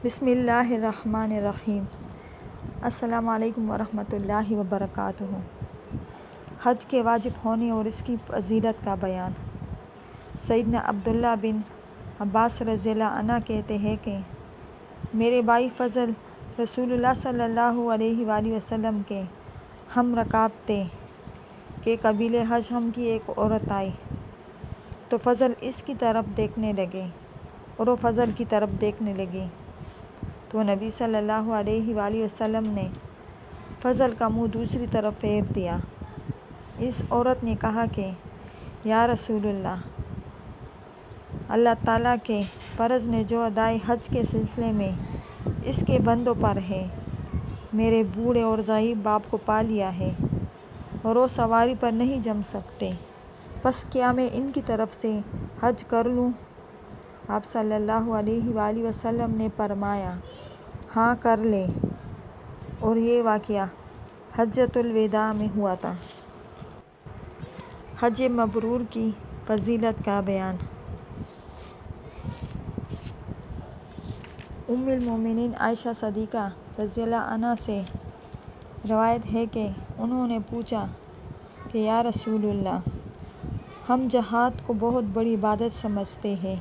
بسم اللہ الرحمن الرحیم۔ السلام علیکم ورحمۃ اللہ وبرکاتہ۔ حج کے واجب ہونے اور اس کی فضیلت کا بیان۔ سیدنا عبداللہ بن عباس رضی اللہ عنہ کہتے ہیں کہ میرے بھائی فضل رسول اللہ صلی اللہ علیہ وآلہ وسلم کے ہم رکاب تھے کہ قبیلہ حجم کی ایک عورت آئی تو فضل اس کی طرف دیکھنے لگے اور وہ فضل کی طرف دیکھنے لگی تو نبی صلی اللہ علیہ وآلہ وسلم نے فضل کا منہ دوسری طرف پھیر دیا۔ اس عورت نے کہا کہ یا رسول اللہ تعالیٰ کے فرض نے جو ادائے حج کے سلسلے میں اس کے بندوں پر ہے، میرے بوڑھے اور ضعیف باپ کو پا لیا ہے اور وہ سواری پر نہیں جم سکتے، پس کیا میں ان کی طرف سے حج کر لوں؟ آپ صلی اللہ علیہ وآلہ وسلم نے فرمایا ہاں کر لے، اور یہ واقعہ حجۃ الوداع میں ہوا تھا۔ حج مبرور کی فضیلت کا بیان۔ ام المومنین عائشہ صدیقہ رضی اللہ عنہا سے روایت ہے کہ انہوں نے پوچھا کہ یا رسول اللہ، ہم جہاد کو بہت بڑی عبادت سمجھتے ہیں،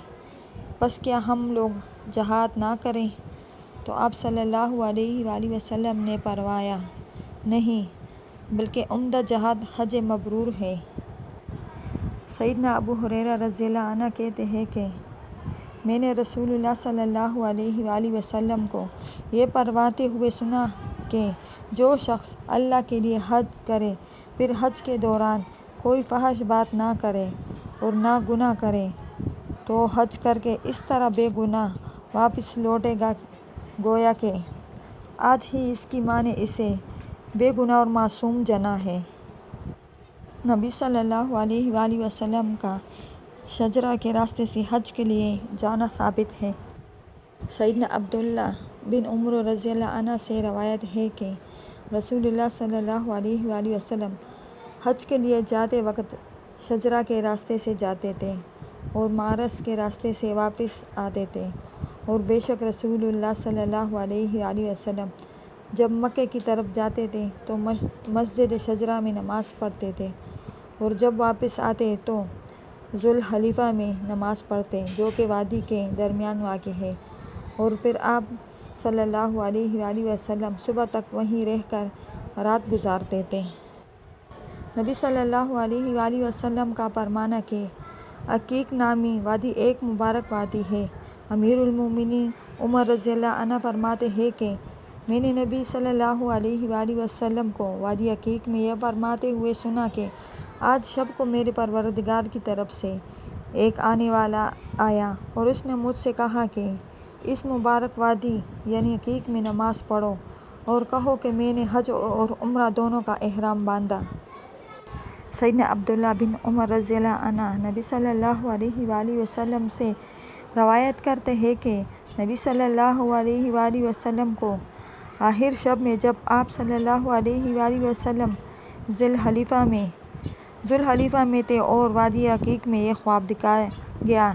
پس کیا ہم لوگ جہاد نہ کریں؟ تو آپ صلی اللہ علیہ وآلہ وسلم نے فرمایا نہیں، بلکہ عمدہ جہاد حج مبرور ہے۔ سیدنا ابو ہریرہ رضی اللہ عنہ کہتے ہیں کہ میں نے رسول اللہ صلی اللہ علیہ وآلہ وسلم کو یہ فرماتے ہوئے سنا کہ جو شخص اللہ کے لیے حج کرے پھر حج کے دوران کوئی فحش بات نہ کرے اور نہ گناہ کرے تو حج کر کے اس طرح بے گناہ واپس لوٹے گا گویا کہ آج ہی اس کی ماں نے اسے بے گناہ اور معصوم جنا ہے۔ نبی صلی اللہ علیہ وآلہ وسلم کا شجرہ کے راستے سے حج کے لیے جانا ثابت ہے۔ سیدنا عبداللہ بن عمر رضی اللہ عنہ سے روایت ہے کہ رسول اللہ صلی اللہ علیہ وآلہ وسلم حج کے لیے جاتے وقت شجرہ کے راستے سے جاتے تھے اور معرس کے راستے سے واپس آتے تھے، اور بے شک رسول اللہ صلی اللہ علیہ وآلہ وسلم جب مکہ کی طرف جاتے تھے تو مسجد شجرہ میں نماز پڑھتے تھے، اور جب واپس آتے تو ذوالحلیفہ میں نماز پڑھتے جو کہ وادی کے درمیان واقع ہے، اور پھر آپ صلی اللہ علیہ وآلہ وسلم صبح تک وہیں رہ کر رات گزارتے تھے۔ نبی صلی اللہ علیہ وآلہ وسلم کا فرمانا کہ عقیق نامی وادی ایک مبارک وادی ہے۔ امیر المومنین عمر رضی اللہ عنہ فرماتے ہیں کہ میں نے نبی صلی اللہ علیہ وآلہ وسلم کو وادی عقیق میں یہ فرماتے ہوئے سنا کہ آج شب کو میرے پروردگار کی طرف سے ایک آنے والا آیا اور اس نے مجھ سے کہا کہ اس مبارک وادی یعنی عقیق میں نماز پڑھو اور کہو کہ میں نے حج اور عمرہ دونوں کا احرام باندھا۔ سیدنا عبداللہ بن عمر رضی اللہ عنہ نبی صلی اللہ علیہ وآلہ وسلم سے روایت کرتے ہیں کہ نبی صلی اللہ علیہ وآلہ وسلم کو آخر شب میں جب آپ صلی اللہ علیہ وآلہ وسلم ذوالحلیفہ میں تھے اور وادی عقیق میں یہ خواب دکھایا گیا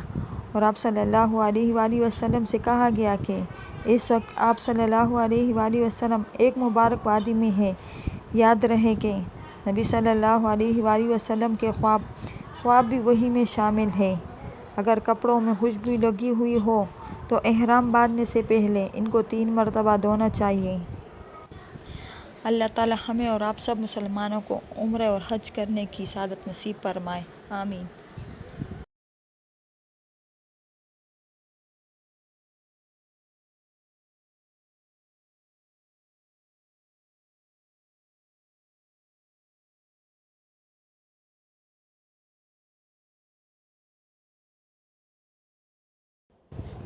اور آپ صلی اللہ علیہ وآلہ وسلم سے کہا گیا کہ اس وقت آپ صلی اللہ علیہ وآلہ وسلم ایک مبارک وادی میں ہیں۔ یاد رہے کہ نبی صلی اللہ علیہ وآلہ وسلم کے خواب بھی وہی میں شامل ہے۔ اگر کپڑوں میں خوشبو لگی ہوئی ہو تو احرام باندھنے سے پہلے ان کو 3 مرتبہ دھونا چاہیے۔ اللہ تعالیٰ ہمیں اور آپ سب مسلمانوں کو عمرہ اور حج کرنے کی سعادت نصیب فرمائے، آمین۔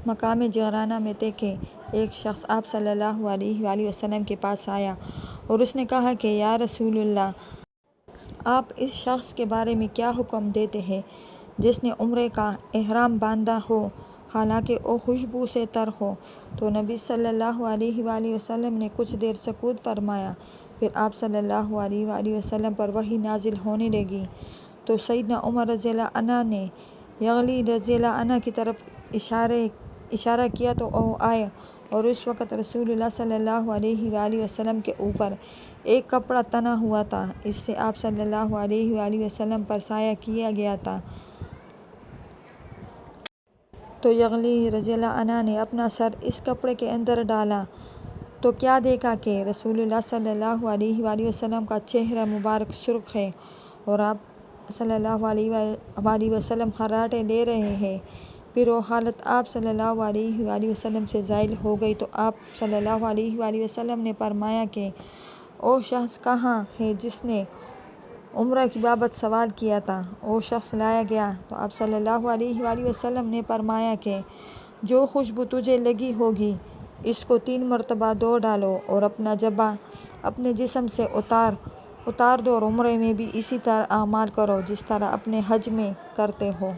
مقام جعرانہ میں تھے کہ ایک شخص آپ صلی اللہ علیہ وآلہ وسلم کے پاس آیا اور اس نے کہا کہ یا رسول اللہ، آپ اس شخص کے بارے میں کیا حکم دیتے ہیں جس نے عمرے کا احرام باندھا ہو حالانکہ وہ خوشبو سے تر ہو؟ تو نبی صلی اللہ علیہ وآلہ وسلم نے کچھ دیر سکوت فرمایا، پھر آپ صلی اللہ علیہ وآلہ وسلم پر وحی نازل ہونے لگی تو سیدنا عمر رضی اللہ عنہ نے یغلی رضی اللہ عنہ کی طرف اشارے اشارہ کیا تو وہ آئے، اور اس وقت رسول اللہ صلی اللہ علیہ وآلہ وسلم کے اوپر ایک کپڑا تنا ہوا تھا، اس سے آپ صلی اللہ علیہ وآلہ وسلم پر سایہ کیا گیا تھا۔ تو یغلی رضی اللہ عنہ نے اپنا سر اس کپڑے کے اندر ڈالا تو کیا دیکھا کہ رسول اللہ صلی اللہ علیہ وآلہ وسلم کا چہرہ مبارک سرخ ہے، اور آپ صلی اللہ علیہ وآلہ وسلم خراٹے لے رہے ہیں۔ پھر وہ حالت آپ صلی اللہ علیہ وآلہ وسلم سے زائل ہو گئی تو آپ صلی اللہ علیہ وآلہ وسلم نے فرمایا کہ وہ شخص کہاں ہے جس نے عمرہ کی بابت سوال کیا تھا؟ وہ شخص لایا گیا تو آپ صلی اللہ علیہ وآلہ وسلم نے فرمایا کہ جو خوشبو تجھے لگی ہوگی اس کو 3 مرتبہ دھو ڈالو اور اپنا جبہ اپنے جسم سے اتار دو، اور عمرے میں بھی اسی طرح اعمال کرو جس طرح اپنے حج میں کرتے ہو۔